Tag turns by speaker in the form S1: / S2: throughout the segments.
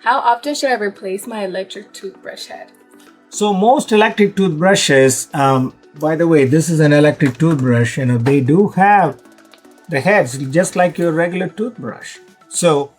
S1: How often should I replace my electric toothbrush head?
S2: So most electric toothbrushes, by the way, this is an electric toothbrush, they do have the heads just like your regular toothbrush. So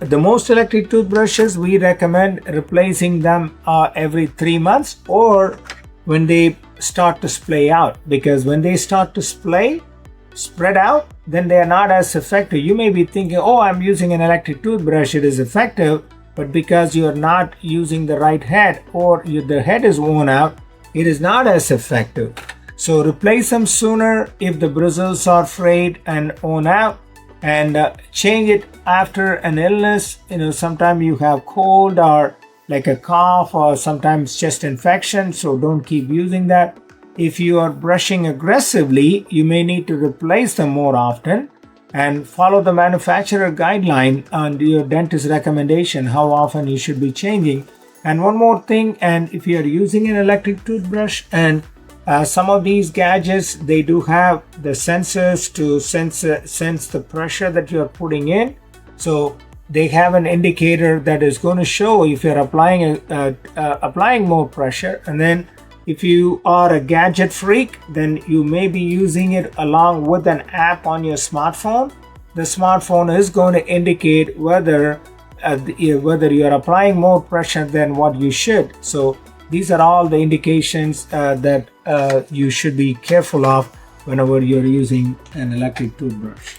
S2: the most electric toothbrushes, we recommend replacing them every 3 months or when they start to splay out, because when they start to spread out, then they are not as effective. You may be thinking, oh, I'm using an electric toothbrush, it is effective, but because you're not using the right head or the head is worn out, it is not as effective. So replace them sooner if the bristles are frayed and worn out, and change it after an illness. Sometimes you have cold or like a cough or sometimes chest infection, so don't keep using that. If you are brushing aggressively, you may need to replace them more often and follow the manufacturer guideline and your dentist recommendation how often you should be changing. And one more thing, and if you are using an electric toothbrush, and some of these gadgets, they do have the sensors to sense the pressure that you are putting in. So they have an indicator that is going to show if you're applying more pressure. And then if you are a gadget freak, then you may be using it along with an app on your smartphone. The smartphone is going to indicate whether you are applying more pressure than what you should. So these are all the indications that you should be careful of whenever you're using an electric toothbrush.